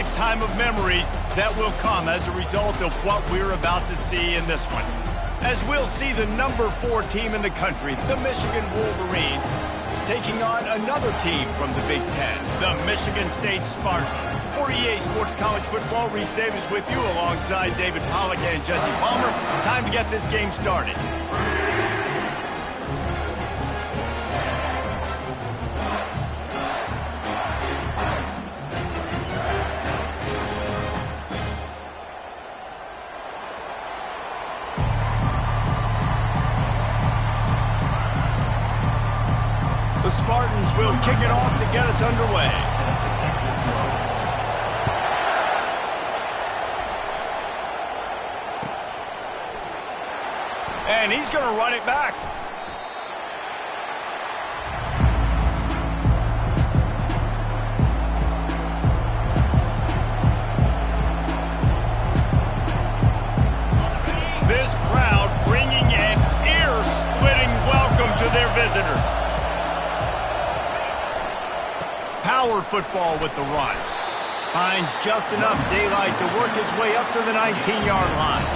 lifetime of memories that will come as a result of what we're about to see in this one. As we'll see the number 4 team in the country, the Michigan Wolverines, taking on another team from the Big Ten, the Michigan State Spartans. For EA Sports College Football, Reese Davis with you alongside David Pollack and Jesse Palmer. Time to get this game started. The Spartans will kick it off to get us underway. And he's going to run it back. This crowd bringing an ear-splitting welcome to their visitors. Power football with the run. Finds just enough daylight to work his way up to the 19-yard line.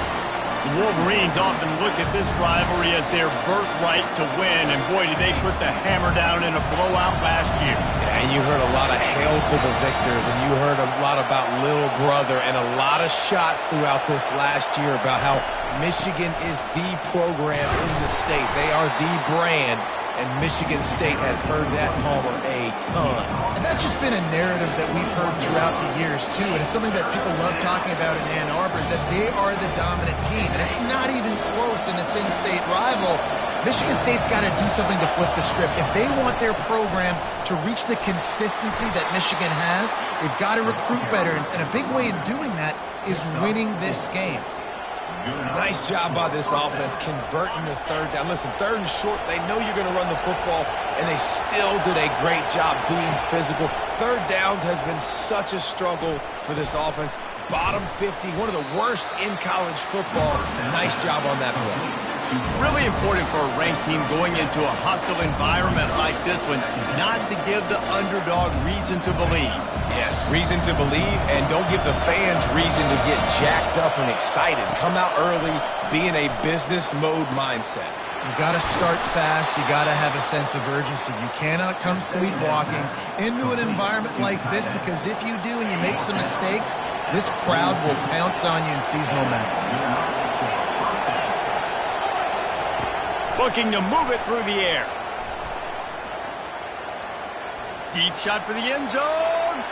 The Wolverines often look at this rivalry as their birthright to win, and boy, did they put the hammer down in a blowout last year. Yeah, and you heard a lot of hail to the victors, and you heard a lot about little brother, and a lot of shots throughout this last year about how Michigan is the program in the state. They are the brand, and Michigan State has heard that, Palmer, a ton. And that's just been a narrative that we've heard throughout the years, too. And it's something that people love talking about in Ann Arbor, is that they are the dominant team. And it's not even close in this in-state rival. Michigan State's got to do something to flip the script. If they want their program to reach the consistency that Michigan has, they've got to recruit better. And a big way in doing that is winning this game. Nice job by this offense converting the third down. Listen, third and short, they know you're going to run the football, and they still did a great job being physical. Third downs has been such a struggle for this offense. Bottom 50, one of the worst in college football. Nice job on that play. Really important for a ranked team going into a hostile environment like this one, not to give the underdog reason to believe. Yes, reason to believe, and don't give the fans reason to get jacked up and excited. Come out early, be in a business mode mindset. You got to start fast. You got to have a sense of urgency. You cannot come sleepwalking into an environment like this, because if you do and you make some mistakes, this crowd will pounce on you and seize momentum. Looking to move it through the air. Deep shot for the end zone.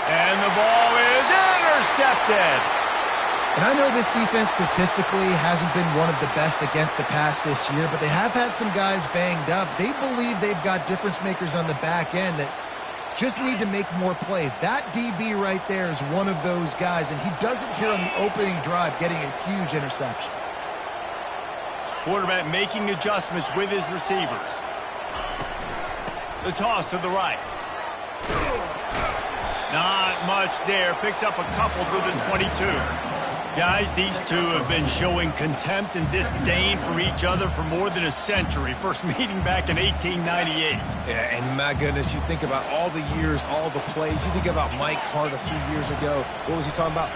And the ball is intercepted. And I know this defense statistically hasn't been one of the best against the pass this year, but they have had some guys banged up. They believe they've got difference makers on the back end that just need to make more plays. That DB right there is one of those guys, and he does it here on the opening drive, getting a huge interception. Quarterback making adjustments with his receivers. The toss to the right. Not much there. Picks up a couple to the 22. Guys, these two have been showing contempt and disdain for each other for more than a century. First meeting back in 1898. Yeah, and my goodness, you think about all the years, all the plays. You think about Mike Hart a few years ago. What was he talking about?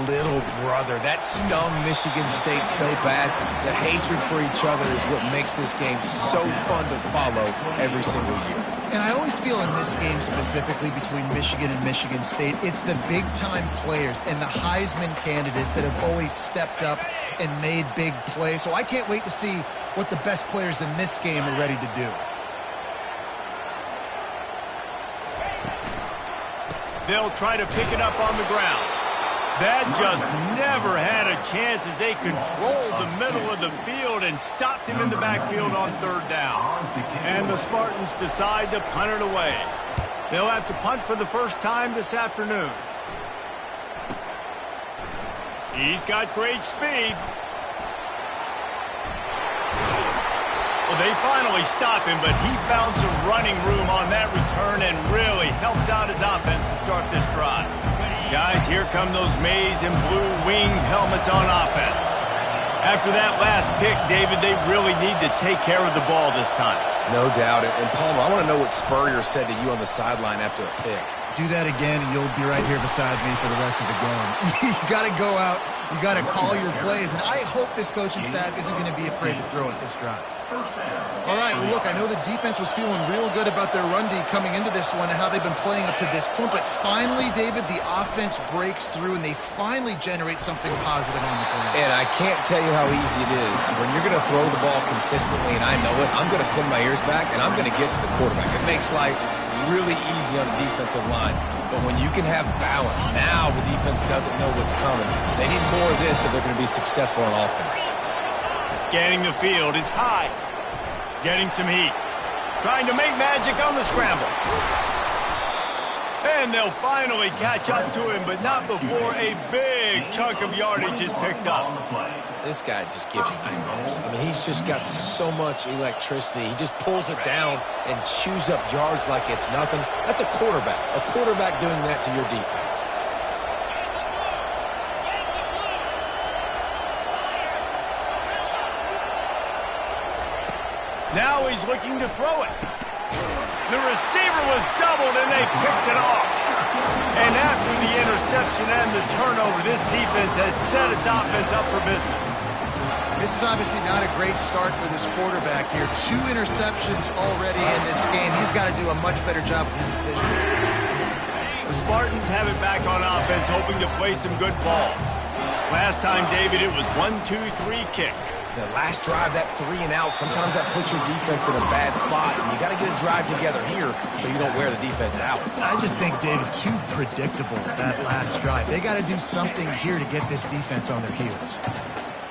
Little brother. That stung Michigan State so bad. The hatred for each other is what makes this game so fun to follow every single year. And I always feel in this game specifically between Michigan and Michigan State, it's the big-time players and the Heisman candidates that have always stepped up and made big plays. So I can't wait to see what the best players in this game are ready to do. They'll try to pick it up on the ground. That just never had a chance as they controlled the middle of the field and stopped him in the backfield on third down. And the Spartans decide to punt it away. They'll have to punt for the first time this afternoon. He's got great speed. Well, they finally stop him, but he found some running room on that return and really helps out his offense to start this drive. Guys, here come those maize and blue winged helmets on offense. After that last pick, David, they really need to take care of the ball this time. No doubt. And Palmer, I want to know what Spurrier said to you on the sideline after a pick. Do that again, and you'll be right here beside me for the rest of the game. You got to go out. You got to call your plays, and I hope this coaching staff isn't going to be afraid to throw at this drive. All right, well, look, I know the defense was feeling real good about their run D coming into this one and how they've been playing up to this point, but finally, David, the offense breaks through, and they finally generate something positive on the ground. And I can't tell you how easy it is. When you're going to throw the ball consistently, and I know it, I'm going to pin my ears back, and I'm going to get to the quarterback. It makes life really easy on the defensive line. But when you can have balance, now the defense doesn't know what's coming. They need more of this if they're going to be successful on offense. Scanning the field, it's high. Getting some heat. Trying to make magic on the scramble. And they'll finally catch up to him, but not before a big chunk of yardage is picked up. This guy just gives you nightmares. I mean, he's just got so much electricity. He just pulls it down and chews up yards like it's nothing. That's a quarterback. A quarterback doing that to your defense. Now he's looking to throw it. The receiver was doubled, and they picked it off. And after the interception and the turnover, this defense has set its offense up for business. This is obviously not a great start for this quarterback here. 2 interceptions already in this game. He's got to do a much better job with his decision. The Spartans have it back on offense, hoping to play some good ball. Last time, David, it was 1-2-3 kick. The last drive, that 3 and out, sometimes that puts your defense in a bad spot, and you got to get a drive together here so you don't wear the defense out. I just think, David, too predictable, that last drive. They got to do something here to get this defense on their heels.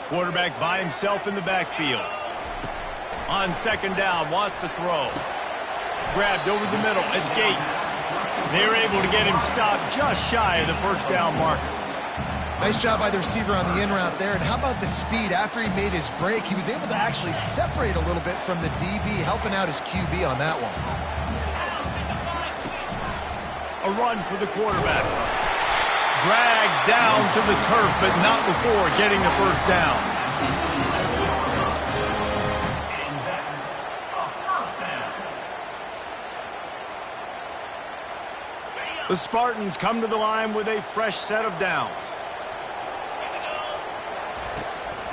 Quarterback by himself in the backfield. On second down, wants to throw. Grabbed over the middle. It's Gates. They're able to get him stopped just shy of the first down marker. Nice job by the receiver on the in route there. And how about the speed? After he made his break, he was able to actually separate a little bit from the DB, helping out his QB on that one. A run for the quarterback. Dragged down to the turf, but not before getting the first down. The Spartans come to the line with a fresh set of downs.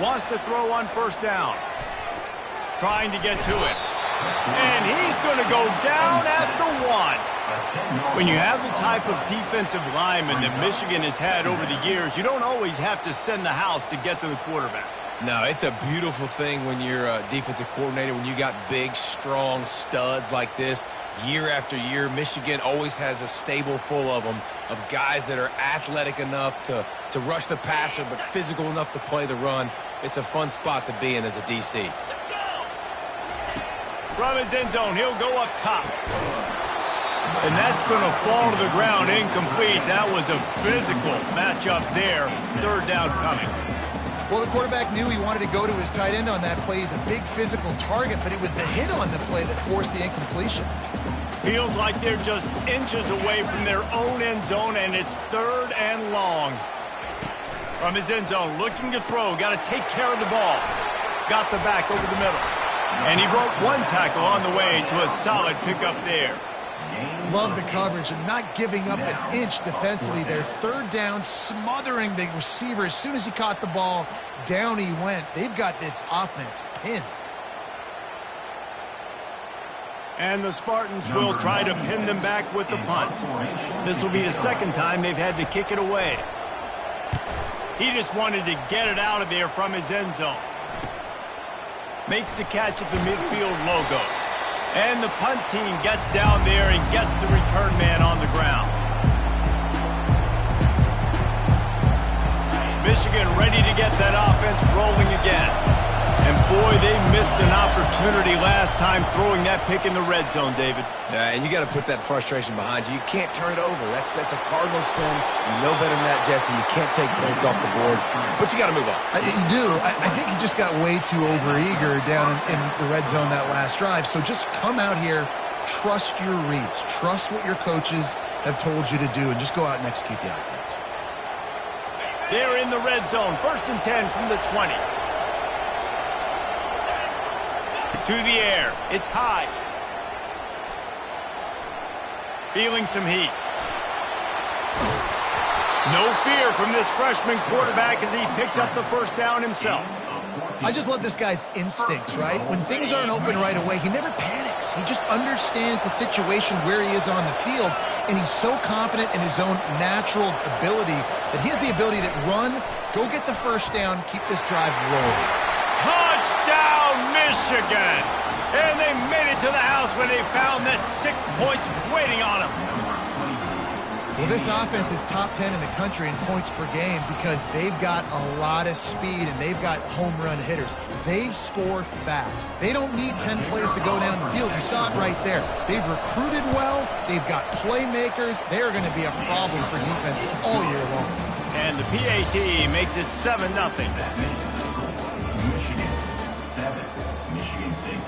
Wants to throw on first down. Trying to get to it. And he's going to go down at the 1. When you have the type of defensive lineman that Michigan has had over the years, you don't always have to send the house to get to the quarterback. No, it's a beautiful thing when you're a defensive coordinator, when you got big, strong studs like this. Year after year, Michigan always has a stable full of them, of guys that are athletic enough to rush the passer, but physical enough to play the run. It's a fun spot to be in as a DC. From his end zone, he'll go up top. And that's going to fall to the ground incomplete. That was a physical matchup there. Third down coming. Well, the quarterback knew he wanted to go to his tight end on that play. He's a big physical target, but it was the hit on the play that forced the incompletion. Feels like they're just inches away from their own end zone, and it's third and long. From his end zone, looking to throw. Got to take care of the ball. Got the back over the middle. And he broke one tackle on the way to a solid pickup there. Love the coverage and not giving up an inch defensively there. Third down, smothering the receiver. As soon as he caught the ball, down he went. They've got this offense pinned. And the Spartans will try to pin them back with the punt. This will be the second time they've had to kick it away. He just wanted to get it out of there from his end zone. Makes the catch at the midfield logo. And the punt team gets down there and gets the return man on the ground. Michigan ready to get that offense rolling again. And boy, they missed an opportunity last time throwing that pick in the red zone, David. And you got to put that frustration behind you. You can't turn it over. That's a cardinal sin. You know better than that, Jesse. You can't take points off the board, but you got to move on. You do. I think he just got way too overeager down in the red zone that last drive. So just come out here, trust your reads, trust what your coaches have told you to do, and just go out and execute the offense. They're in the red zone. 1st and 10 from the 20. To the air. It's high. Feeling some heat. No fear from this freshman quarterback as he picks up the first down himself. I just love this guy's instincts, right? When things aren't open right away, he never panics. He just understands the situation where he is on the field, and he's so confident in his own natural ability that he has the ability to run, go get the first down, keep this drive rolling. Touchdown, Michigan! And they made it to the house when they found that 6 points waiting on them. Well, this offense is top 10 in the country in points per game because they've got a lot of speed and they've got home run hitters. They score fast. They don't need 10 plays to go down the field. You saw it right there. They've recruited well. They've got playmakers. They're going to be a problem for defenses all year long. And the PAT makes it 7-0. Michigan 7, Michigan State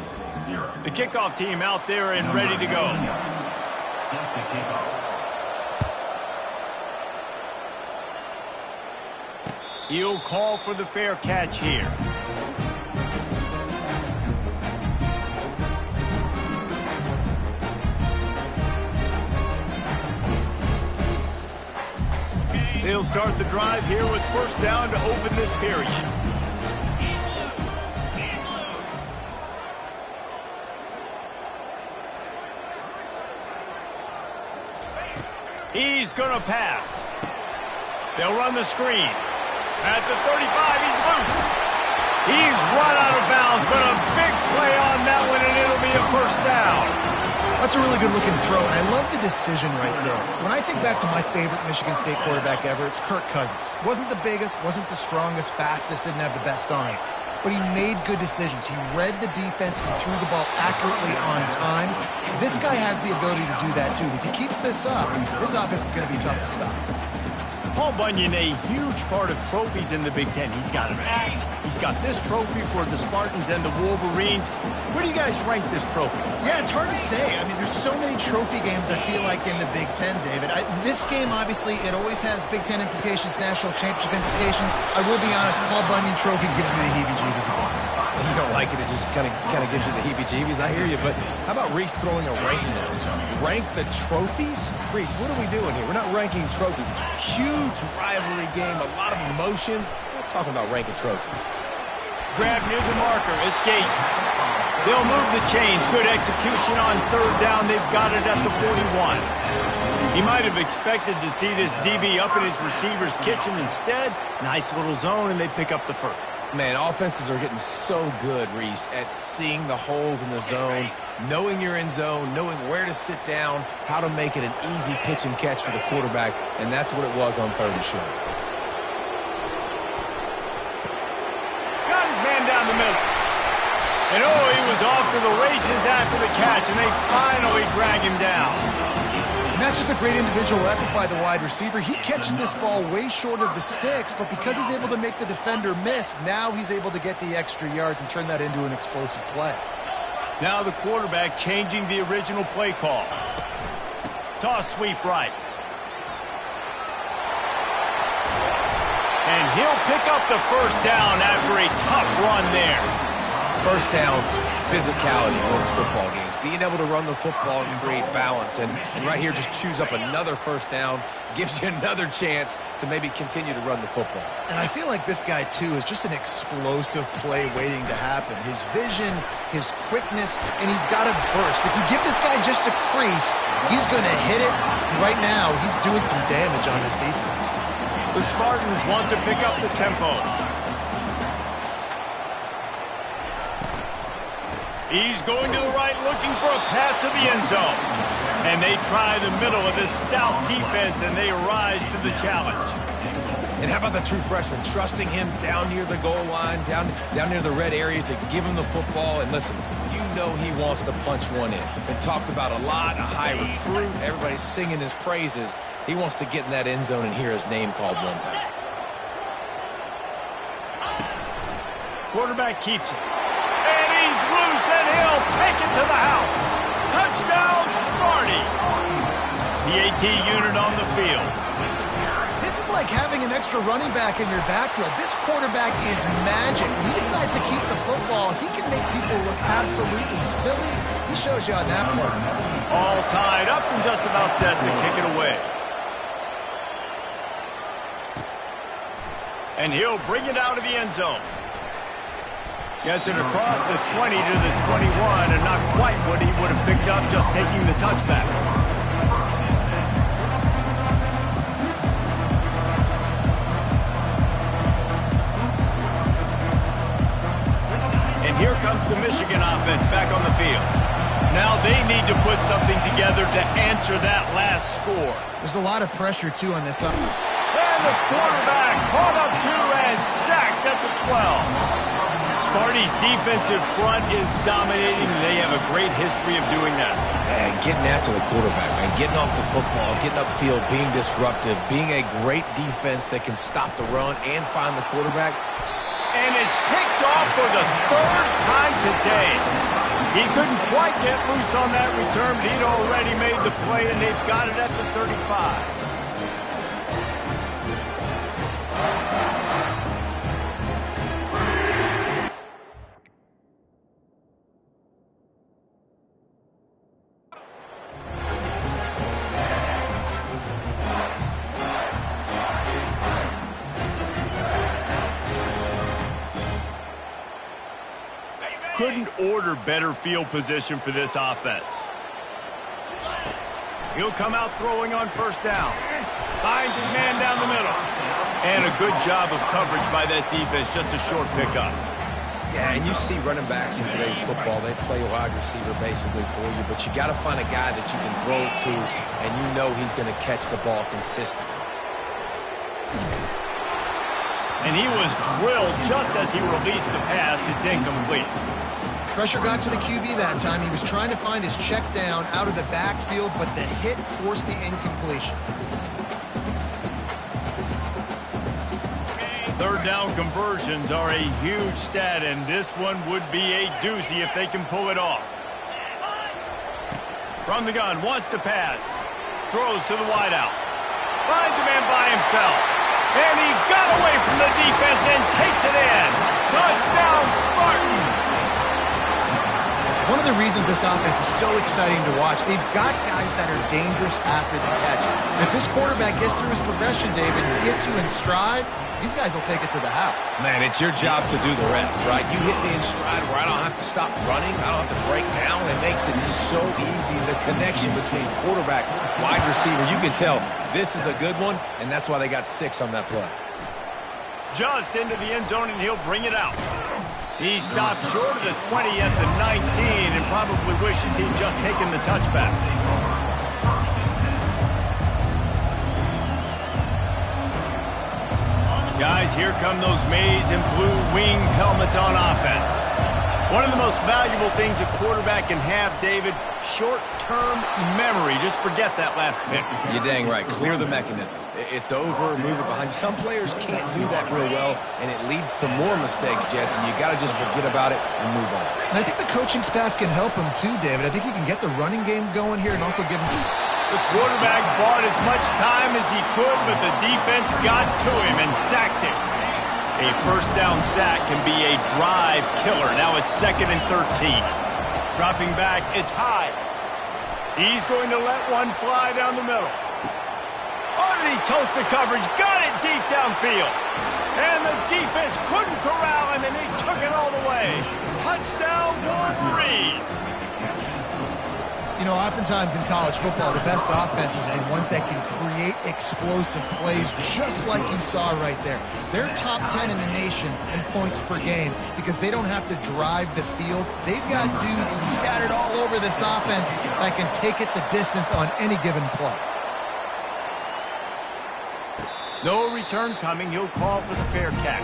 0. The kickoff team out there and ready to go. Set to kick off. He'll call for the fair catch here. They'll start the drive here with first down to open this period. He's going to pass. They'll run the screen. At the 35, he's loose. He's run out of bounds, but a big play on that one, and it'll be a first down. That's a really good-looking throw, and I love the decision right there. When I think back to my favorite Michigan State quarterback ever, it's Kirk Cousins. Wasn't the biggest, wasn't the strongest, fastest, didn't have the best arm, but he made good decisions. He read the defense, he threw the ball accurately on time. This guy has the ability to do that, too. If he keeps this up, this offense is going to be tough to stop. Paul Bunyan, a huge part of trophies in the Big Ten. He's got an axe. He's got this trophy for the Spartans and the Wolverines. Where do you guys rank this trophy? Yeah, it's hard to say. I mean, there's so many trophy games, I feel like, in the Big Ten, David. This game, obviously, it always has Big Ten implications, national championship implications. I will be honest, Paul Bunyan trophy gives me the heebie-jeebies again. You don't like it, it just kind of gives you the heebie-jeebies. I hear you, but how about Reese throwing a ranking on us? Rank the trophies? Reese, what are we doing here? We're not ranking trophies. Huge rivalry game, a lot of emotions. We're not talking about ranking trophies. Grab near the marker. It's Gates. They'll move the chains. Good execution on third down. They've got it at the 41. He might have expected to see this DB up in his receiver's kitchen. Instead, nice little zone, and they pick up the first. Man, offenses are getting so good, Reese, at seeing the holes in the zone, knowing you're in zone, knowing where to sit down, how to make it an easy pitch and catch for the quarterback, and that's what it was on third and short. Got his man down the middle. And oh, he was off to the races after the catch, and they finally drag him down. And that's just a great individual effort by the wide receiver. He catches this ball way short of the sticks, but because he's able to make the defender miss, now he's able to get the extra yards and turn that into an explosive play. Now the quarterback changing the original play call. Toss sweep right. And he'll pick up the first down after a tough run there. First down, physicality wins football games. Being able to run the football and create balance. And right here, just choose up another first down, gives you another chance to maybe continue to run the football. And I feel like this guy, too, is just an explosive play waiting to happen. His vision, his quickness, and he's got a burst. If you give this guy just a crease, he's going to hit it. Right now, he's doing some damage on this defense. The Spartans want to pick up the tempo. He's going to the right, looking for a path to the end zone. And they try the middle of this stout defense, and they rise to the challenge. And how about the true freshman, trusting him down near the goal line, down near the red area to give him the football. And listen, you know he wants to punch one in. Been talked about a lot, a high recruit. Everybody's singing his praises. He wants to get in that end zone and hear his name called one time. Quarterback keeps it. And he's loose, and he'll take it to the house. Touchdown, Sparty. The AT unit on the field. This is like having an extra running back in your backfield. This quarterback is magic. When he decides to keep the football, he can make people look absolutely silly. He shows you on that part. All tied up and just about set to kick it away. And he'll bring it out of the end zone. Gets it across the 20 to the 21, and not quite what he would have picked up just taking the touchback. And here comes the Michigan offense back on the field. Now they need to put something together to answer that last score. There's a lot of pressure, too, on this offense. And the quarterback caught up to and sacked at the 12. Sparty's defensive front is dominating. They have a great history of doing that. And getting after the quarterback, man. Getting off the football, getting upfield, being disruptive, being a great defense that can stop the run and find the quarterback. And it's picked off for the third time today. He couldn't quite get loose on that return, but he'd already made the play, and they've got it at the 35. Couldn't order better field position for this offense. He'll come out throwing on first down. Finds his man down the middle. And a good job of coverage by that defense, just a short pickup. Yeah, and you see running backs in today's football, they play wide receiver basically for you, but you got to find a guy that you can throw it to, and you know he's going to catch the ball consistently. And he was drilled just as he released the pass. It's incomplete. Pressure got to the QB that time. He was trying to find his check down out of the backfield, but the hit forced the incompletion. Third down conversions are a huge stat, and this one would be a doozy if they can pull it off. From the gun, wants to pass. Throws to the wideout. Finds a man by himself. And he got away from the defense and takes it in. Touchdown, Spartans! One of the reasons this offense is so exciting to watch, they've got guys that are dangerous after the catch. And if this quarterback gets through his progression, David, he gets you in stride, these guys will take it to the house. Man, it's your job to do the rest, right? You hit me in stride where I don't have to stop running, I don't have to break down. It makes it so easy. The connection between quarterback, wide receiver, you can tell this is a good one, and that's why they got 6 on that play. Just into the end zone, and he'll bring it out. He stopped short of the 20 at the 19 and probably wishes he'd just taken the touchback. Guys, here come those maize and blue winged helmets on offense. One of the most valuable things a quarterback can have, David, short-term memory. Just forget that last pick. You're dang right. Clear the mechanism. It's over, move it behind you. Some players can't do that real well, and it leads to more mistakes, Jesse. You got to just forget about it and move on. And I think the coaching staff can help him too, David. I think he can get the running game going here and also give him some... The quarterback bought as much time as he could, but the defense got to him and sacked him. A first down sack can be a drive killer. Now it's 2nd and 13. Dropping back, it's high. He's going to let one fly down the middle. Oh, did he toast the coverage? Got it deep downfield. And the defense couldn't corral him, and he took it all the way. Touchdown, Wolverines. You know, oftentimes in college football, the best offenses are the ones that can create explosive plays, just like you saw right there. They're top 10 in the nation in points per game because they don't have to drive the field. They've got dudes scattered all over this offense that can take it the distance on any given play. No return coming. He'll call for the fair catch.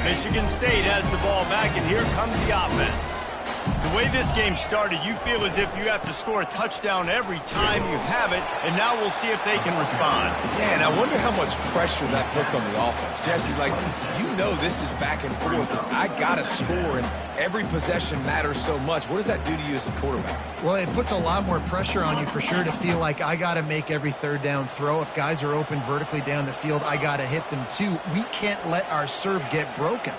Michigan State has the ball back, and here comes the offense. The The way this game started, you feel as if you have to score a touchdown every time you have it, and now we'll see if they can respond. Yeah, and I wonder how much pressure that puts on the offense. Jesse, like, you know this is back and forth. I got to score, and every possession matters so much. What does that do to you as a quarterback? Well, it puts a lot more pressure on you for sure to feel like I got to make every third down throw. If guys are open vertically down the field, I got to hit them too. We can't let our serve get broken.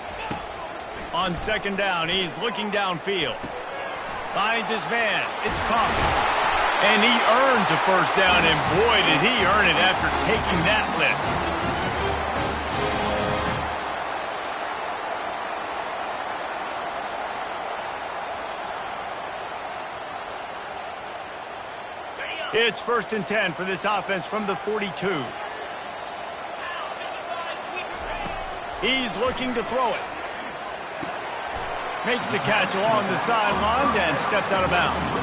On second down, he's looking downfield. Finds his man. It's caught. And he earns a first down, and boy, did he earn it after taking that lift. It's 1st and 10 for this offense from the 42. He's looking to throw it. Makes the catch along the sidelines and steps out of bounds.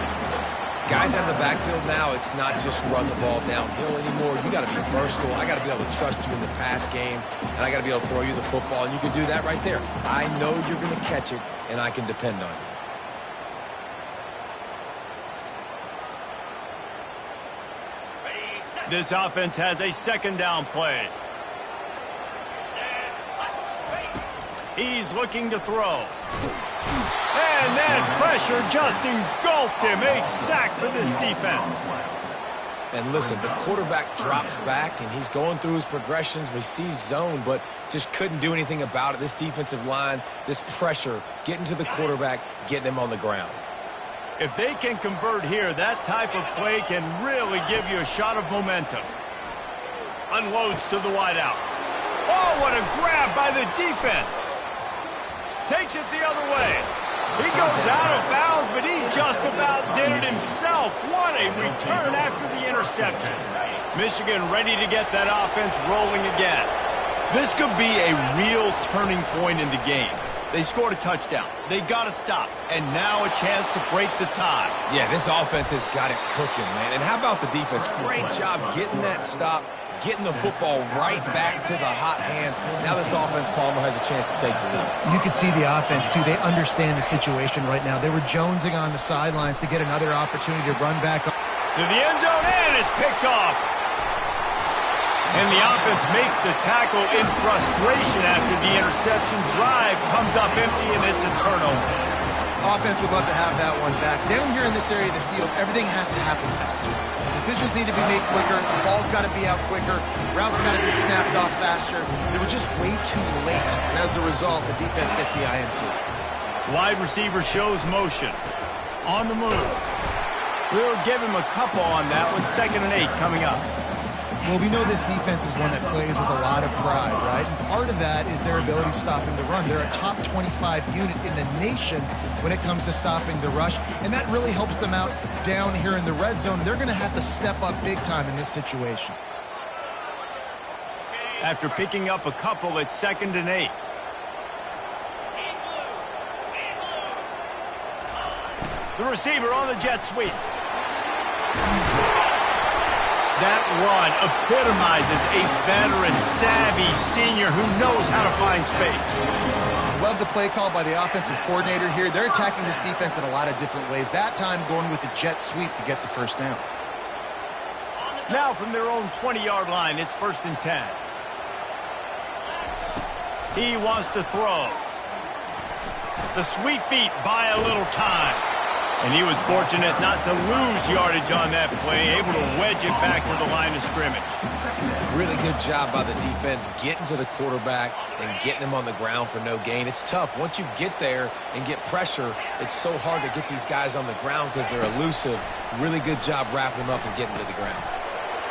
Guys out of the backfield now, it's not just run the ball downhill anymore. You got to be versatile. I got to be able to trust you in the pass game, and I got to be able to throw you the football, and you can do that right there. I know you're going to catch it, and I can depend on you. This offense has a second down play. He's looking to throw. And that pressure just engulfed him. A sack for this defense. And listen, the quarterback drops back, and he's going through his progressions. We see zone, but just couldn't do anything about it. This defensive line, this pressure, getting to the quarterback, getting him on the ground. If they can convert here, that type of play can really give you a shot of momentum. Unloads to the wideout. Oh, what a grab by the defense. Takes it the other way. He goes out of bounds, but he just about did it himself. What a return after the interception. Michigan ready to get that offense rolling again. This could be a real turning point in the game. They scored a touchdown. They got to stop. And now a chance to break the tie. Yeah, this offense has got it cooking, man. And how about the defense? Great job getting that stop, getting the football right back to the hot hand. Now this offense, Palmer, has a chance to take the lead. You can see the offense, too. They understand the situation right now. They were jonesing on the sidelines to get another opportunity to run back. To the end zone, and it's picked off. And the offense makes the tackle in frustration after the interception. Drive comes up empty, and it's a turnover. Offense would love to have that one back. Down here in this area of the field, everything has to happen faster. Decisions need to be made quicker. The ball's got to be out quicker. Routes got to be snapped off faster. They were just way too late. And as the result, the defense gets the INT. Wide receiver shows motion. On the move. We'll give him a couple on that one. 2nd and 8 coming up. Well, we know this defense is one that plays with a lot of pride, right? And part of that is their ability stopping the run. They're a top 25 unit in the nation when it comes to stopping the rush, and that really helps them out down here in the red zone. They're going to have to step up big time in this situation. After picking up a couple, it's 2nd and 8. The receiver on the jet sweep. That run epitomizes a veteran, savvy senior who knows how to find space. Love the play call by the offensive coordinator here. They're attacking this defense in a lot of different ways. That time going with the jet sweep to get the first down. Now from their own 20-yard line, it's 1st and 10. He wants to throw. The sweet feet buy a little time. And he was fortunate not to lose yardage on that play, able to wedge it back to the line of scrimmage. Really good job by the defense getting to the quarterback and getting him on the ground for no gain. It's tough. Once you get there and get pressure, it's so hard to get these guys on the ground because they're elusive. Really good job wrapping them up and getting to the ground.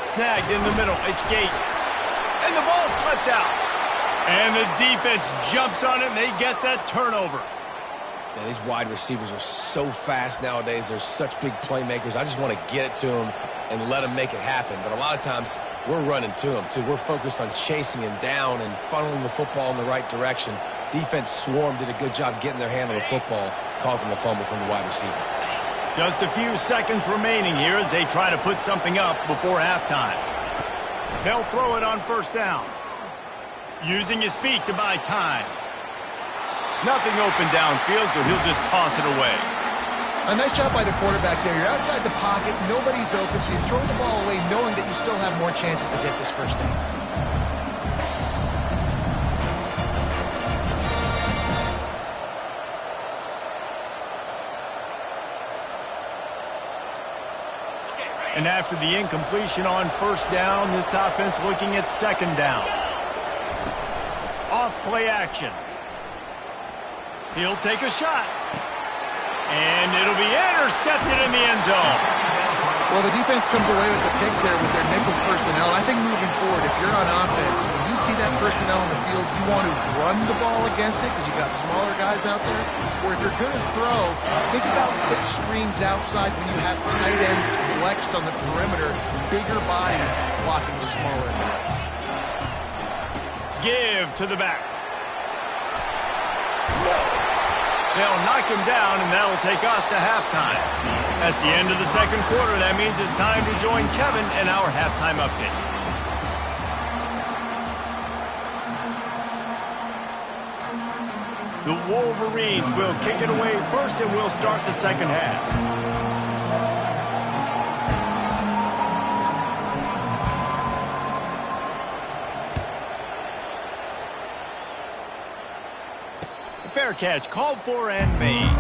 Snagged in the middle. It's Gates. And the ball slipped out. And the defense jumps on it, and they get that turnover. Man, these wide receivers are so fast nowadays. They're such big playmakers. I just want to get it to them and let them make it happen. But a lot of times, we're running to them, too. We're focused on chasing him down and funneling the football in the right direction. Defense swarm did a good job getting their hand on the football, causing the fumble from the wide receiver. Just a few seconds remaining here as they try to put something up before halftime. They'll throw it on 1st down. Using his feet to buy time. Nothing open downfield, so he'll just toss it away. A nice job by the quarterback there. You're outside the pocket, nobody's open, so you throw the ball away knowing that you still have more chances to get this first down. And after the incompletion on first down, this offense looking at second down. Off play action. He'll take a shot. And it'll be intercepted in the end zone. Well, the defense comes away with the pick there with their nickel personnel. I think moving forward, if you're on offense, when you see that personnel on the field, you want to run the ball against it because you got smaller guys out there. Or if you're going to throw, think about quick screens outside when you have tight ends flexed on the perimeter, bigger bodies blocking smaller guys. Give to the back. They'll knock him down, and that'll take us to halftime. That's the end of the second quarter. That means it's time to join Kevin in our halftime update. The Wolverines will kick it away first, and we'll start the second half. Fair catch, called for and made.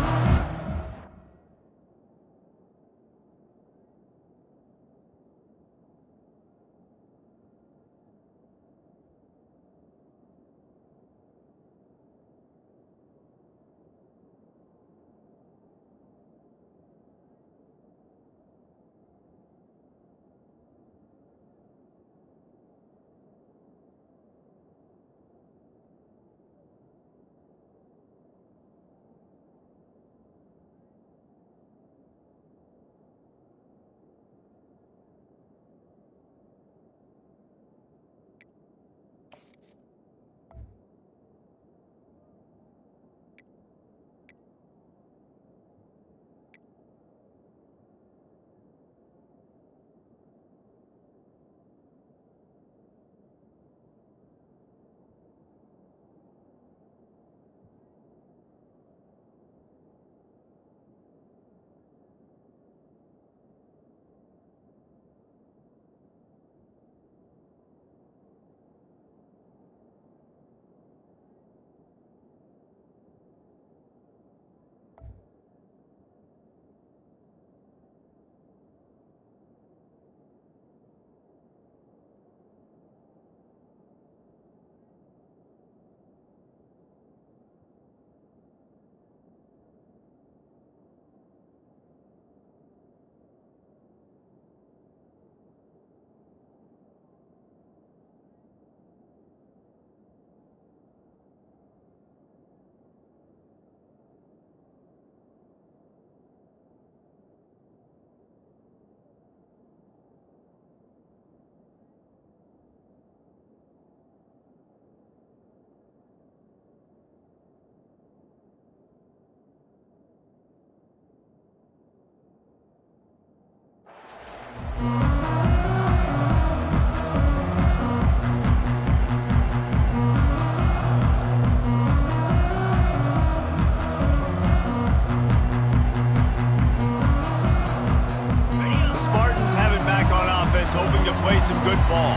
Hoping to play some good ball.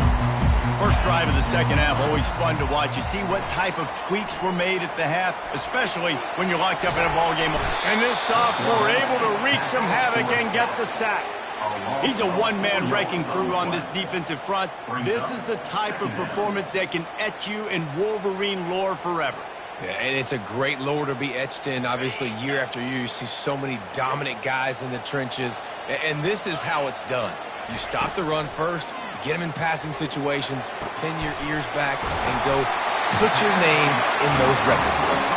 First drive of the second half, always fun to watch. You see what type of tweaks were made at the half, especially when you're locked up in a ball game. And this sophomore able to wreak some havoc and get the sack. He's a one-man wrecking crew on this defensive front. This is the type of performance that can etch you in Wolverine lore forever. Yeah, and it's a great lore to be etched in. Obviously, year after year, you see so many dominant guys in the trenches. And this is how it's done. You stop the run first, get them in passing situations, pin your ears back, and go put your name in those record books.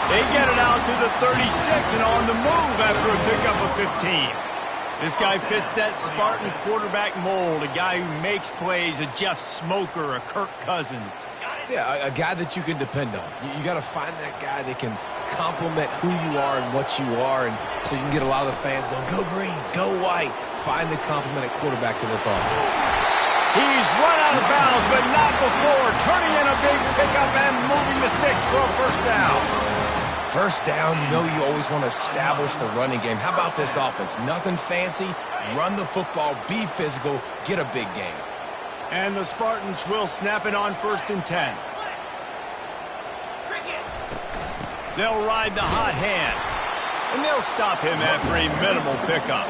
They get it out to the 36 and on the move after a pickup of 15. This guy fits that Spartan quarterback mold, a guy who makes plays, a Jeff Smoker, a Kirk Cousins. Yeah, a guy that you can depend on. You got to find that guy that can complement who you are and what you are, and so you can get a lot of the fans going, go green, go white. Find the complement at quarterback to this offense. He's run out of bounds, but not before turning in a big pickup and moving the sticks for a first down. First down, you know you always want to establish the running game. How about this offense? Nothing fancy. Run the football, be physical, get a big gain. And the Spartans will snap it on 1st and 10. They'll ride the hot hand. And they'll stop him after a minimal pickup.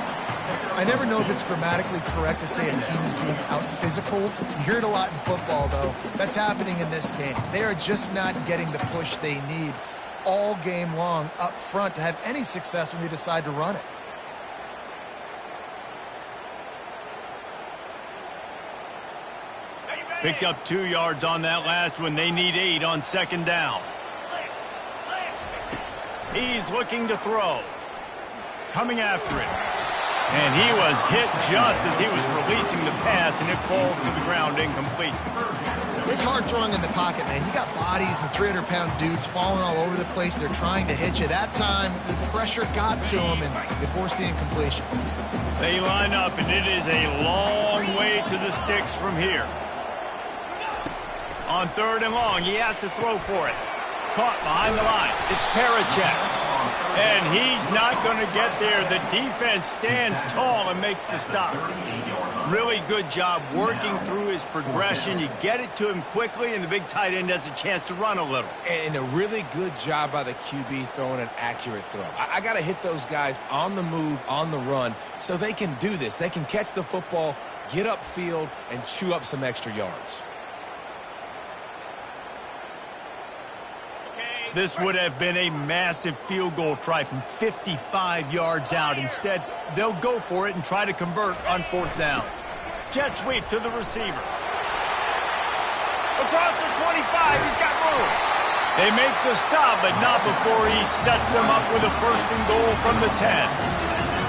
I never know if it's grammatically correct to say a team is being out-physicaled. You hear it a lot in football, though. That's happening in this game. They are just not getting the push they need all game long up front to have any success when they decide to run it. Picked up 2 yards on that last one. They need 8 on 2nd down. He's looking to throw. Coming after it. And he was hit just as he was releasing the pass, and it falls to the ground incomplete. It's hard throwing in the pocket, man. You got bodies and 300-pound dudes falling all over the place. They're trying to hit you. That time, the pressure got to him, and they forced the incompletion. They line up, and it is a long way to the sticks from here. On 3rd and long, he has to throw for it. Caught behind the line. It's Parachek. And he's not going to get there. The defense stands tall and makes the stop. Really good job working through his progression. You get it to him quickly, and the big tight end has a chance to run a little. And a really good job by the QB throwing an accurate throw. I got to hit those guys on the move, on the run, so they can do this. They can catch the football, get upfield, and chew up some extra yards. This would have been a massive field goal try from 55 yards out. Instead, they'll go for it and try to convert on 4th down. Jet sweep to the receiver. Across the 25, he's got room. They make the stop, but not before he sets them up with a 1st and goal from the 10.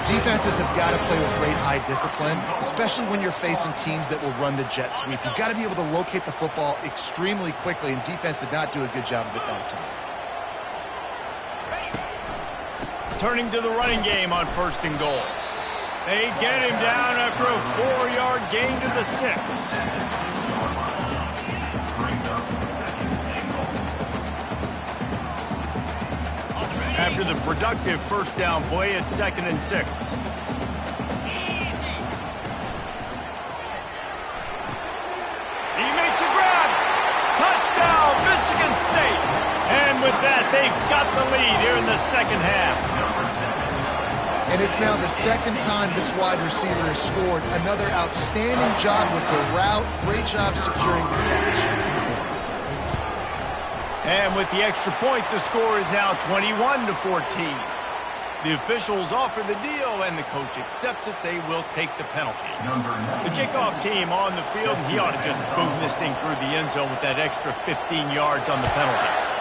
Defenses have got to play with great eye discipline, especially when you're facing teams that will run the jet sweep. You've got to be able to locate the football extremely quickly, and defense did not do a good job of it that time. Turning to the running game on 1st and goal. They get him down after a 4-yard gain to the 6. After the productive 1st down play, it's 2nd and 6. He makes a grab. Touchdown, Michigan State. And with that, they've got the lead here in the 2nd half. And it's now the 2nd time this wide receiver has scored. Another outstanding job with the route. Great job securing the catch. And with the extra point, the score is now 21-14. The officials offer the deal, and the coach accepts it. They will take the penalty. The kickoff team on the field, and he ought to just boom this thing through the end zone with that extra 15 yards on the penalty.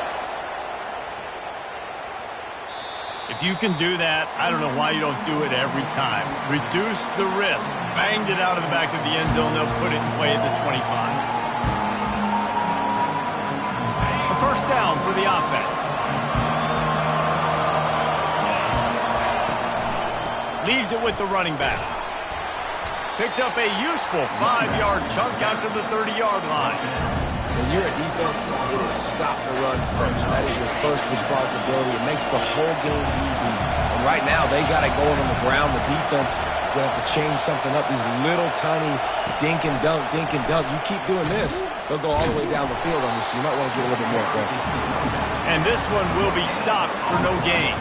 If you can do that, I don't know why you don't do it every time. Reduce the risk. Banged it out of the back of the end zone. They'll put it in play at the 25. A 1st down for the offense. Leaves it with the running back. Picks up a useful 5-yard chunk out to the 30-yard line. When you're a defense, it is stop the run first. That is your first responsibility. It makes the whole game easy. And right now, they got it going on the ground. The defense is going to have to change something up. These little tiny dink and dunk, dink and dunk. You keep doing this, they'll go all the way down the field on you, so you might want to get a little bit more aggressive. And this one will be stopped for no gain.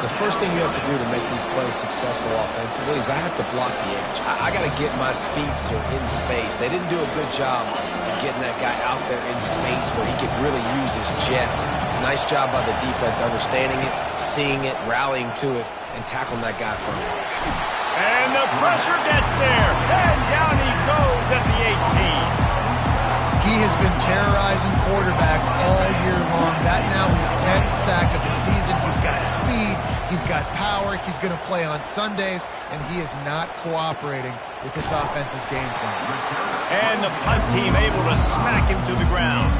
The first thing you have to do to make these plays successful offensively is I have to block the edge. I got to get my speedster in space. They didn't do a good job of getting that guy out there in space where he could really use his jets. Nice job by the defense understanding it, seeing it, rallying to it, and tackling that guy from us. And the pressure gets there, and down he goes at the 18. He has been terrorizing quarterbacks all year long. That now his 10th sack of the season. He's got speed. He's got power. He's going to play on Sundays, and he is not cooperating with this offense's game plan. And the punt team able to smack him to the ground.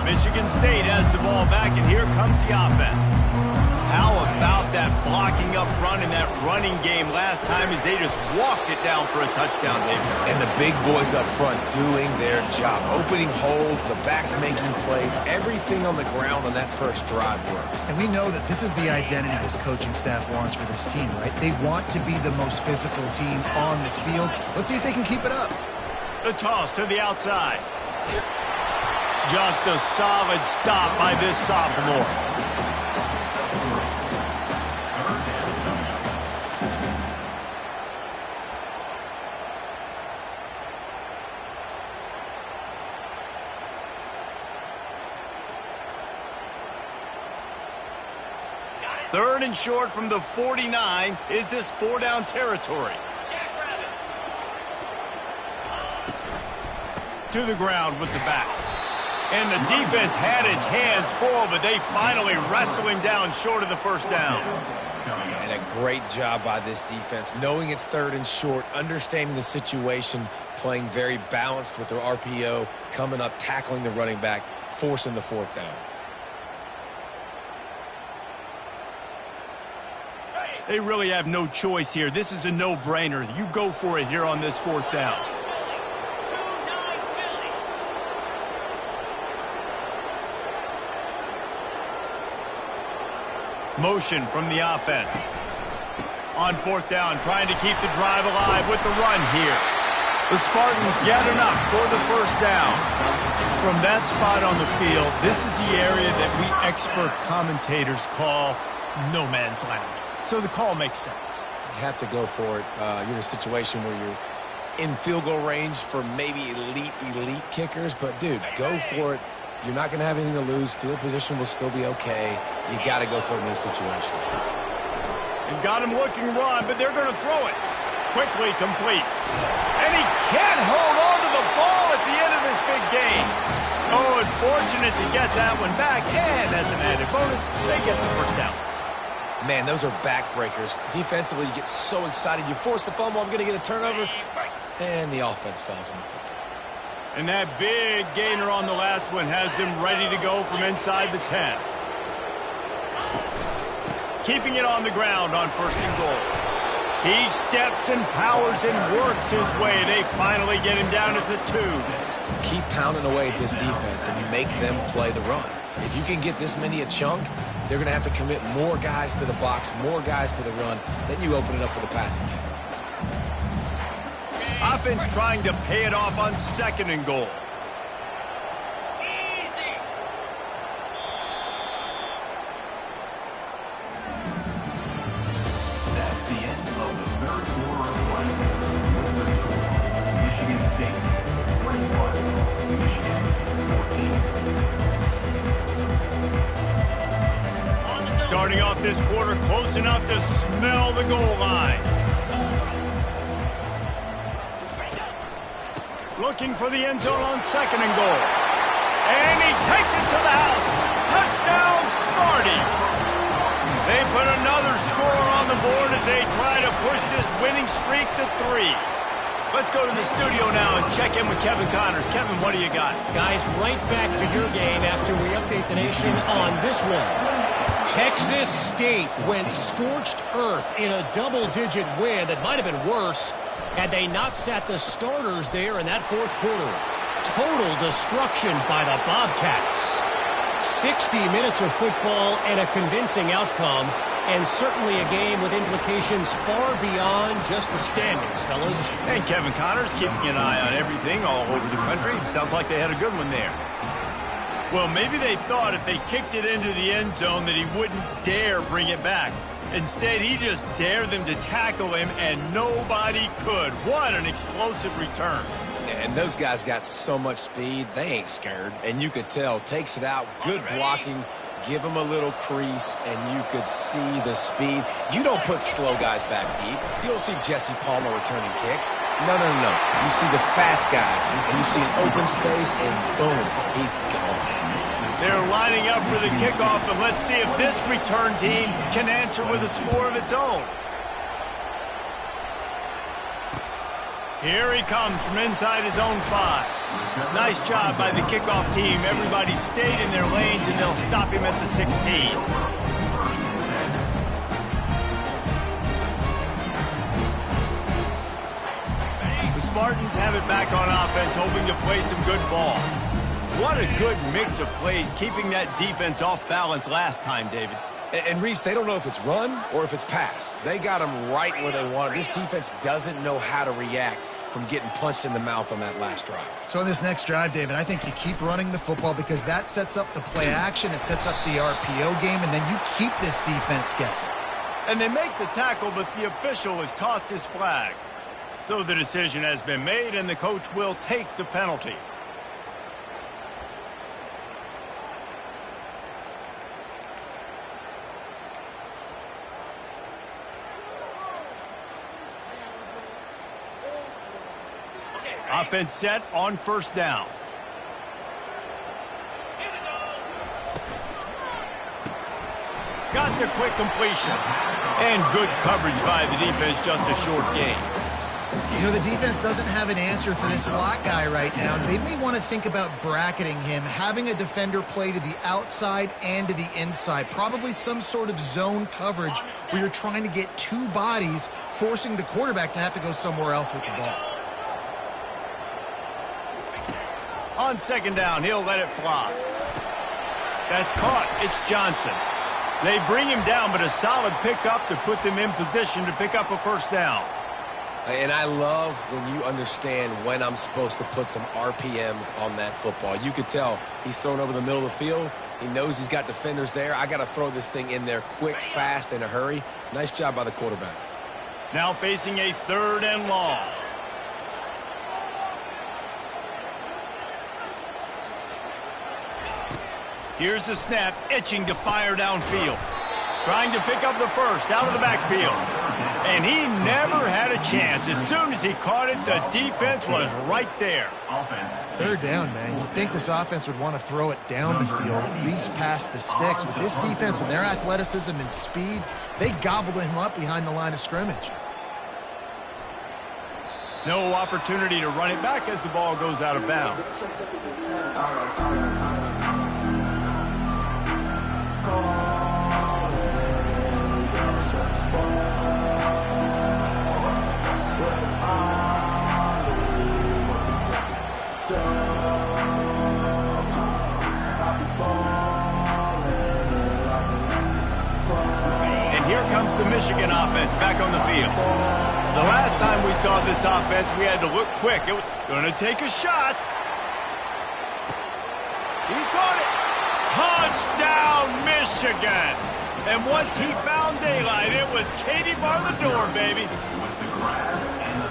Michigan State has the ball back, and here comes the offense. How about that blocking up front in that running game last time as they just walked it down for a touchdown, David. And the big boys up front doing their job, opening holes, the backs making plays, everything on the ground on that first drive worked. And we know that this is the identity this coaching staff wants for this team, right? They want to be the most physical team on the field. Let's see if they can keep it up. The toss to the outside. Just a solid stop by this sophomore. Third and short from the 49. Is this 4-down territory? To the ground with the back. And the defense had his hands full, but they finally wrestle him down short of the first down. And a great job by this defense, knowing it's third and short, understanding the situation, playing very balanced with their RPO, coming up, tackling the running back, forcing the fourth down. They really have no choice here. This is a no-brainer. You go for it here on this fourth down. Motion from the offense. On fourth down, trying to keep the drive alive with the run here. The Spartans get enough for the first down. From that spot on the field, this is the area that we expert commentators call no man's land. So the call makes sense. You have to go for it. You're in a situation where you're in field goal range for maybe elite kickers, but dude, go for it. You're not going to have anything to lose. Field position will still be okay. You got to go for it in these situations. They've got him looking run, but they're going to throw it. Quickly complete. And he can't hold on to the ball at the end of this big game. Oh, and fortunate to get that one back. And as an added bonus, they get the first down. Man, those are backbreakers. Defensively, you get so excited. You force the fumble, I'm going to get a turnover. And the offense falls on the football. And that big gainer on the last one has them ready to go from inside the 10. Keeping it on the ground on first and goal. He steps and powers and works his way. They finally get him down at the 2. Keep pounding away at this defense and make them play the run. If you can get this many a chunk, they're going to have to commit more guys to the box, more guys to the run. Then you open it up for the passing game. Offense trying to pay it off on second and goal. That's the end of the third quarter of play. Michigan State 21, Michigan 14. Starting off this quarter close enough to smell the goal line. Looking for the end zone on second and goal. And he takes it to the house. Touchdown, Sparty. They put another score on the board as they try to push this winning streak to 3. Let's go to the studio now and check in with Kevin Connors. Kevin, what do you got? Guys, right back to your game after we update the nation on this one. Texas State went scorched earth in a double-digit win that might have been worse had they not sat the starters there in that fourth quarter. Total destruction by the Bobcats. 60 minutes of football and a convincing outcome, and certainly a game with implications far beyond just the standings, fellas. And Kevin Connors keeping an eye on everything all over the country. Sounds like they had a good one there. Well, maybe they thought if they kicked it into the end zone that he wouldn't dare bring it back. Instead, he just dared them to tackle him, and nobody could. What an explosive return. And those guys got so much speed, they ain't scared. And you could tell, takes it out, good blocking, give them a little crease, and you could see the speed. You don't put slow guys back deep. You don't see Jesse Palmer returning kicks. No. You see the fast guys, and you see an open space, and boom, he's gone. They're lining up for the kickoff, and let's see if this return team can answer with a score of its own. Here he comes from inside his own 5. Nice job by the kickoff team. Everybody stayed in their lanes, and they'll stop him at the 16. have it back on offense, hoping to play some good ball. What a good mix of plays, keeping that defense off balance last time, David. And Reese, they don't know if it's run or if it's pass. They got them right where they want it. This defense doesn't know how to react from getting punched in the mouth on that last drive. So in this next drive, David, I think you keep running the football because that sets up the play action, it sets up the RPO game, and then you keep this defense guessing. And they make the tackle, but the official has tossed his flag. So the decision has been made, and the coach will take the penalty. Offense set on first down. Got the quick completion. And good coverage by the defense, just a short gain. You know, the defense doesn't have an answer for this slot guy right now. They may want to think about bracketing him, having a defender play to the outside and to the inside. Probably some sort of zone coverage where you're trying to get two bodies, forcing the quarterback to have to go somewhere else with the ball. On second down, he'll let it fly. That's caught. It's Johnson. They bring him down, but a solid pickup to put them in position to pick up a first down. And I love when you understand when I'm supposed to put some RPMs on that football. You could tell he's thrown over the middle of the field. He knows he's got defenders there. I got to throw this thing in there quick, fast, in a hurry. Nice job by the quarterback. Now facing a third and long. Here's the snap, itching to fire downfield. Trying to pick up the first out of the backfield. And he never had a chance. As soon as he caught it, the defense was right there. Third down, man. You'd think this offense would want to throw it down the field, at least past the sticks. With this defense and their athleticism and speed, they gobbled him up behind the line of scrimmage. No opportunity to run it back as the ball goes out of bounds. And here comes the Michigan offense back on the field. The last time we saw this offense, we had to look quick. It was going to take a shot. He caught it. Touchdown, Michigan. And once he found daylight, it was Katie bar the door, baby.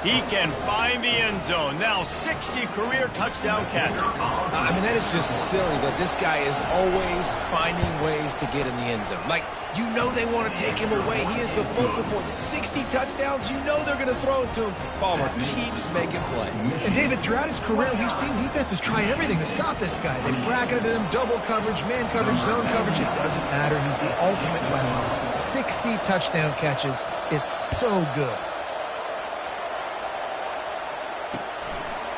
He can find the end zone. Now 60 career touchdown catches. I mean, that is just silly that this guy is always finding ways to get in the end zone. Like, you know they want to take him away. He is the focal point. 60 touchdowns, you know they're going to throw it to him. Palmer keeps making plays. And David, throughout his career, we've seen defenses try everything to stop this guy. They bracketed him, double coverage, man coverage, zone coverage. It doesn't matter. He's the ultimate weapon. 60 touchdown catches is so good.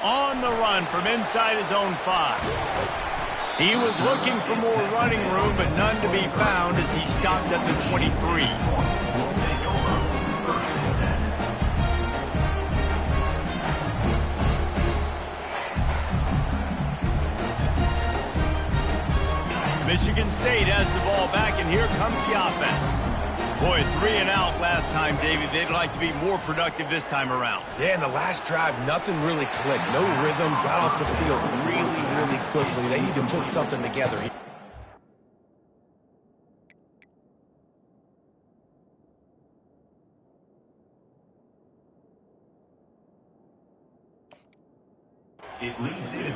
On the run from inside his own 5. He was looking for more running room, but none to be found as he stopped at the 23. Michigan State has the ball back, and here comes the offense. Boy, 3 and out last time, David. They'd like to be more productive this time around. Yeah, in the last drive, nothing really clicked. No rhythm, got off the field really, really quickly. They need to put something together.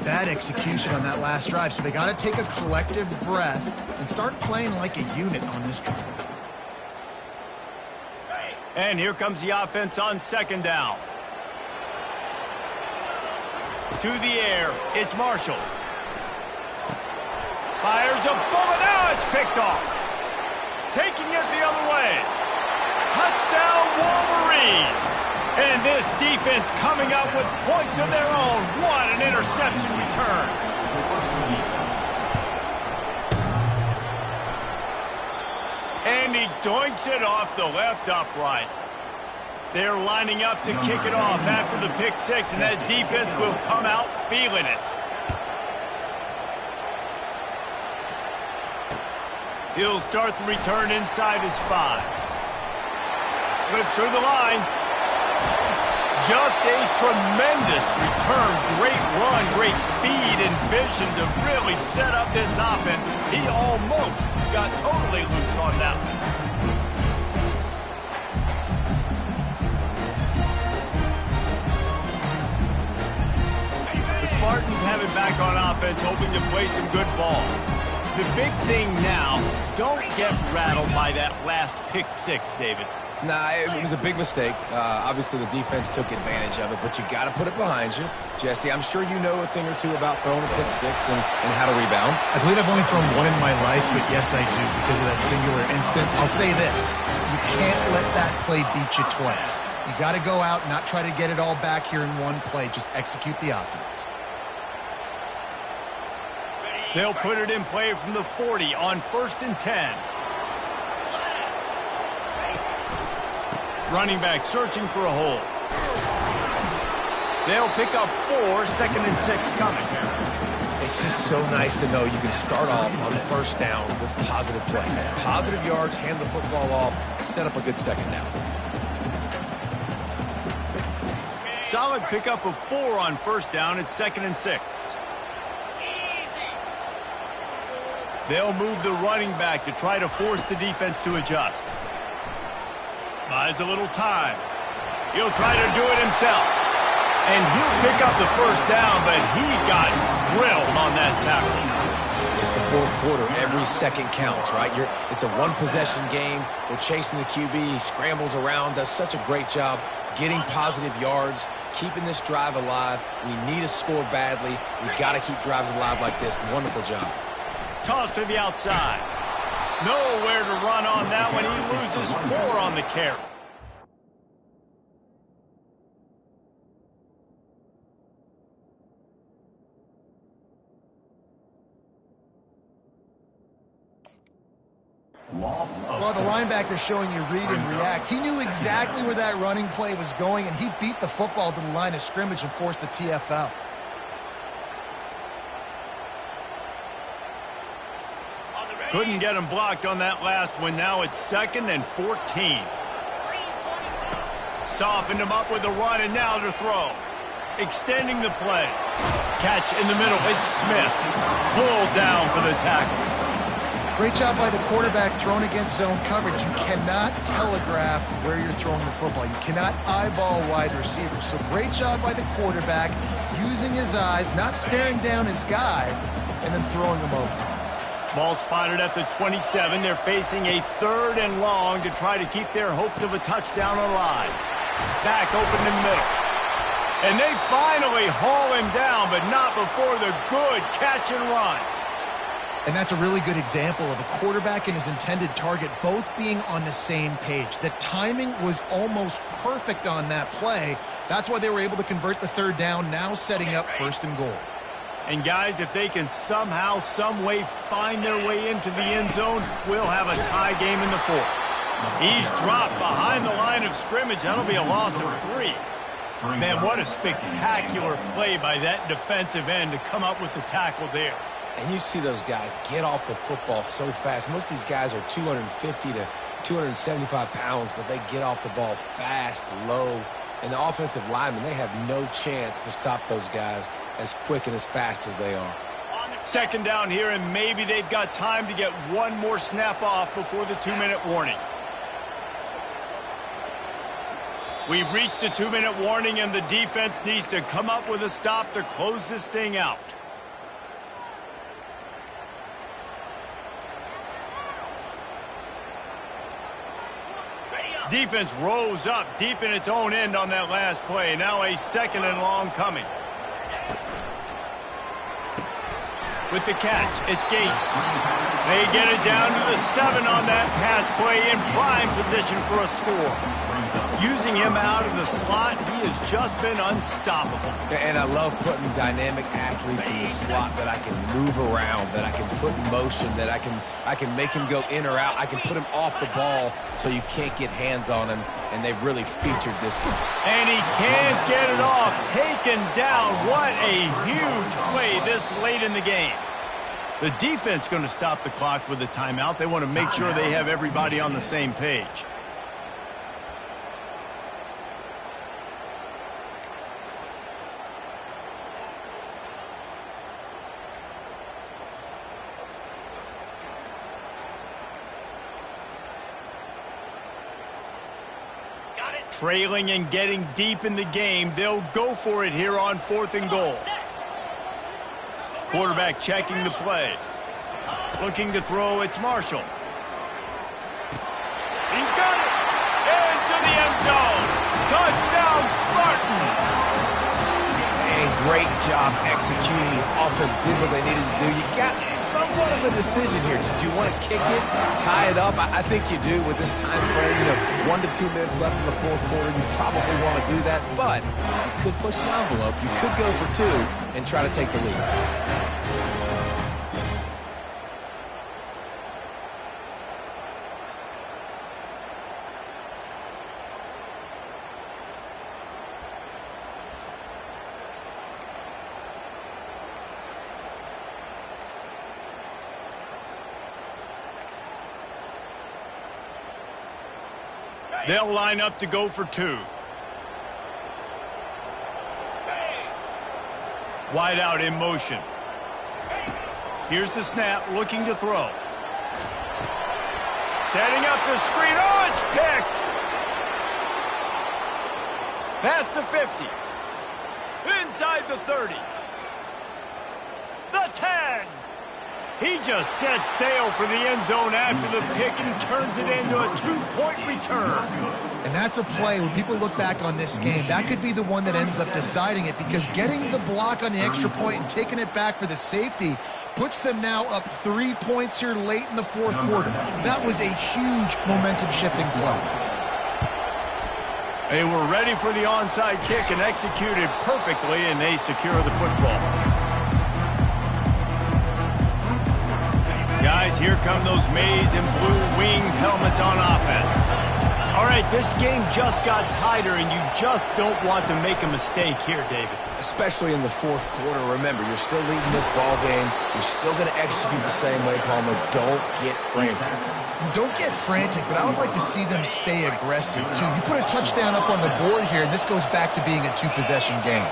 Bad execution on that last drive, so they got to take a collective breath and start playing like a unit on this drive. And here comes the offense on second down. To the air, it's Marshall. Fires a bullet, now it's picked off. Taking it the other way. Touchdown, Wolverines. And this defense coming up with points of their own. What an interception return. And he doinks it off the left upright. They're lining up to kick it off after the pick six, and that defense will come out feeling it. He'll start the return inside his 5. Slips through the line. Just a tremendous return. Great run, great speed and vision to really set up this offense. He almost got totally loose on that one. The Spartans have it back on offense, hoping to play some good ball. The big thing now, don't get rattled by that last pick six, David. Nah, it was a big mistake. Obviously, the defense took advantage of it, but you got to put it behind you. Jesse, I'm sure you know a thing or two about throwing a pick six and how to rebound. I believe I've only thrown one in my life, but yes, I do because of that singular instance. I'll say this. You can't let that play beat you twice. You got to go out and not try to get it all back here in one play. Just execute the offense. They'll put it in play from the 40 on 1st and 10. Running back searching for a hole. They'll pick up 4, 2nd and 6 coming. It's just so nice to know you can start off on 1st down with positive plays. Positive yards, hand the football off, set up a good 2nd down. Solid pickup of 4 on 1st down. It's 2nd and 6. They'll move the running back to try to force the defense to adjust. Buys a little time. He'll try to do it himself. And he'll pick up the 1st down, but he got drilled on that tackle. It's the 4th quarter. Every second counts, right? It's a one-possession game. We're chasing the QB. He scrambles around, does such a great job getting positive yards, keeping this drive alive. We need a score badly. We got to keep drives alive like this. Wonderful job. Toss to the outside. Nowhere to run on that one. He loses 4 on the carry. Well, the linebacker's showing you read and react. He knew exactly where that running play was going, and he beat the football to the line of scrimmage and forced the TFL. Couldn't get him blocked on that last one. Now it's 2nd and 14. Softened him up with a run, and now to throw. Extending the play. Catch in the middle. It's Smith. Pulled down for the tackle. Great job by the quarterback thrown against zone coverage. You cannot telegraph where you're throwing the football. You cannot eyeball wide receivers. So great job by the quarterback using his eyes, not staring down his guy, and then throwing him over. Ball spotted at the 27. They're facing a 3rd and long to try to keep their hopes of a touchdown alive. Back open in the middle. And they finally haul him down, but not before the good catch and run. And that's a really good example of a quarterback and his intended target both being on the same page. The timing was almost perfect on that play. That's why they were able to convert the 3rd down, now setting up 1st and goal. And guys, if they can somehow, some way find their way into the end zone, we'll have a tie game in the 4th. He's dropped behind the line of scrimmage. That'll be a loss of 3. Man, what a spectacular play by that defensive end to come up with the tackle there. And you see those guys get off the football so fast. Most of these guys are 250 to 275 pounds, but they get off the ball fast, low. And the offensive linemen, they have no chance to stop those guys as quick and as fast as they are. 2nd down here, and maybe they've got time to get one more snap off before the 2-minute warning. We've reached the 2-minute warning, and the defense needs to come up with a stop to close this thing out. Defense rose up deep in its own end on that last play. Now a 2nd and long coming. With the catch, it's Gates. They get it down to the 7 on that pass play in prime position for a score. Using him out of the slot, he has just been unstoppable. And I love putting dynamic athletes in the slot that I can move around, that I can put in motion, that I can make him go in or out. I can put him off the ball so you can't get hands on him, and they've really featured this guy. And he can't get it off. Taken down. What a huge play this late in the game. The defense going to stop the clock with a timeout. They want to make sure they have everybody on the same page. Trailing and getting deep in the game, they'll go for it here on 4th and goal. Quarterback checking the play. Looking to throw, it's Marshall. He's got it! Into the end zone! Touchdown, Spartans! And great job executing. The offense did what they needed to do. You got somewhat of a decision here. Do you want to kick it, tie it up? I think you do with this time frame. 1 to 2 minutes left in the 4th quarter. You probably want to do that, but you could push the envelope. You could go for 2 and try to take the lead. They'll line up to go for 2. Wide out in motion. Here's the snap, looking to throw. Setting up the screen. Oh, it's picked! Past the 50. Inside the 30. The 10. He just set sail for the end zone after the pick and turns it into a 2-point return. And that's a play when people look back on this game. That could be the one that ends up deciding it, because getting the block on the extra point and taking it back for the safety puts them now up 3 points here late in the 4th quarter. That was a huge momentum-shifting play. They were ready for the onside kick and executed perfectly, and they secure the football. Guys, here come those maize and blue winged helmets on offense. All right, this game just got tighter, and you just don't want to make a mistake here, David. Especially in the 4th quarter. Remember, you're still leading this ball game. You're still going to execute the same way, Palmer. Don't get frantic. Don't get frantic, but I would like to see them stay aggressive, too. You put a touchdown up on the board here, and this goes back to being a 2-possession game.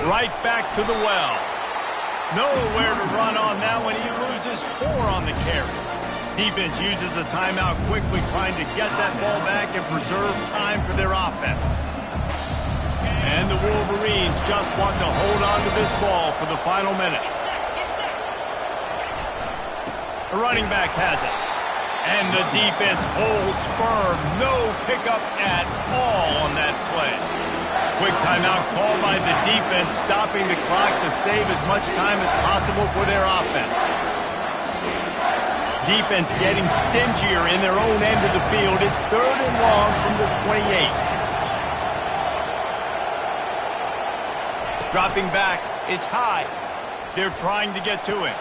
Right back to the well. Nowhere to run on that one. He loses 4 on the carry. Defense uses a timeout quickly, trying to get that ball back and preserve time for their offense. And the Wolverines just want to hold on to this ball for the final minute. The running back has it. And the defense holds firm. No pickup at all on that play. Quick timeout called by the defense, stopping the clock to save as much time as possible for their offense. Defense getting stingier in their own end of the field. It's 3rd and long from the 28. Dropping back, it's high. They're trying to get to him.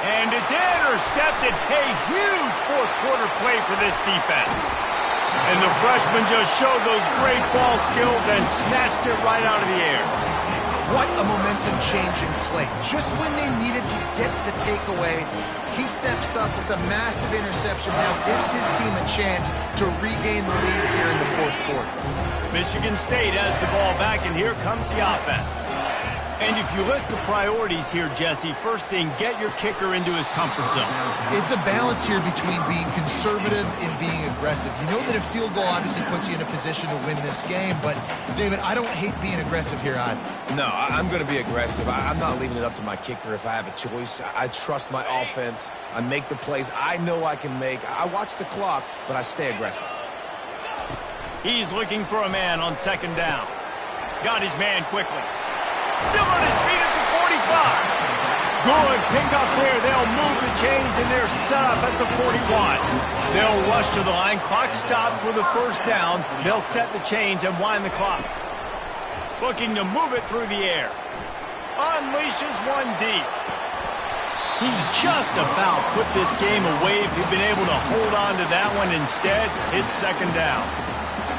And it's intercepted. A huge 4th quarter play for this defense. And the freshman just showed those great ball skills and snatched it right out of the air. What a momentum-changing play. Just when they needed to get the takeaway, he steps up with a massive interception, now gives his team a chance to regain the lead here in the 4th quarter. Michigan State has the ball back, and here comes the offense. And if you list the priorities here, Jesse, first thing, get your kicker into his comfort zone. It's a balance here between being conservative and being aggressive. You know that a field goal obviously puts you in a position to win this game, but, David, I don't hate being aggressive here either. No, I'm going to be aggressive. I'm not leaving it up to my kicker if I have a choice. I trust my offense. I make the plays I know I can make. I watch the clock, but I stay aggressive. He's looking for a man on second down. Got his man quickly. Still on his feet at the 45. Good pick up there. They'll move the chains, and they're set up at the 41. They'll rush to the line. Clock stops with a first down. They'll set the chains and wind the clock. Looking to move it through the air. Unleashes one deep. He just about put this game away if he'd been able to hold on to that one. Instead, it's second down.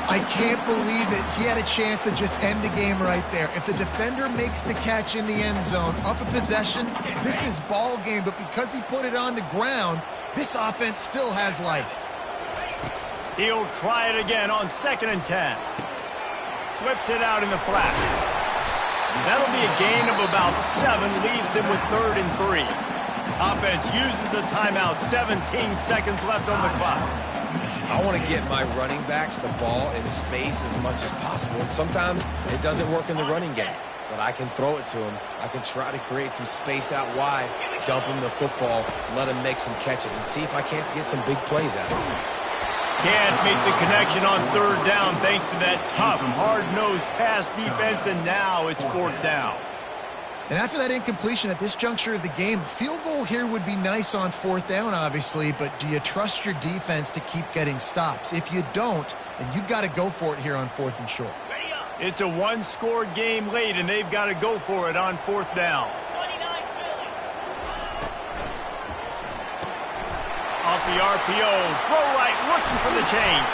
I can't believe it. He had a chance to just end the game right there. If the defender makes the catch in the end zone, up a possession, this is ball game. But because he put it on the ground, this offense still has life. He'll try it again on 2nd and 10. Flips it out in the flat. That'll be a gain of about 7, leaves him with 3rd and 3. Offense uses a timeout, 17 seconds left on the clock. I want to get my running backs the ball in space as much as possible. And sometimes it doesn't work in the running game, but I can throw it to him. I can try to create some space out wide, dump him the football, let him make some catches, and see if I can't get some big plays out of him. Can't make the connection on 3rd down thanks to that tough, hard-nosed pass defense, and now it's 4th down. And after that incompletion at this juncture of the game, field goal here would be nice on 4th down, obviously, but do you trust your defense to keep getting stops? If you don't, then you've got to go for it here on 4th and short. It's a one-score game late, and they've got to go for it on 4th down. Off the RPO, throw right, looking for the change.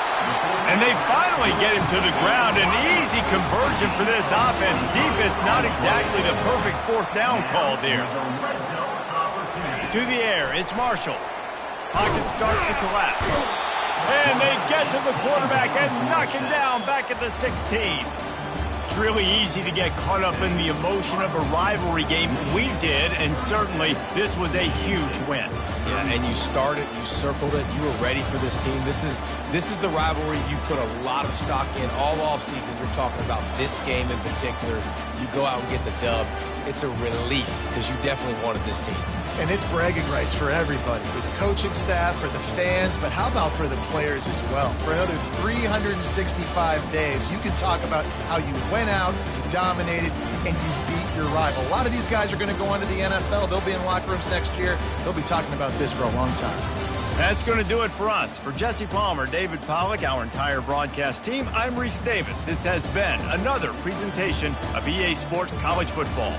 And they finally get him to the ground. An easy conversion for this offense. Defense not exactly the perfect 4th down call there. To the air, it's Marshall. Pocket starts to collapse. And they get to the quarterback and knock him down back at the 16. It's really easy to get caught up in the emotion of a rivalry game. We did, and certainly this was a huge win. Yeah, and you started, you circled it, you were ready for this team. This is the rivalry you put a lot of stock in all offseason. You're talking about this game in particular. You go out and get the dub. It's a relief because you definitely wanted this team. And it's bragging rights for everybody, for the coaching staff, for the fans, but how about for the players as well? For another 365 days, you can talk about how you went out, you dominated, and you beat your rival. A lot of these guys are going to go on to the NFL. They'll be in locker rooms next year. They'll be talking about this for a long time. That's going to do it for us. For Jesse Palmer, David Pollack, our entire broadcast team, I'm Reese Davis. This has been another presentation of EA Sports College Football.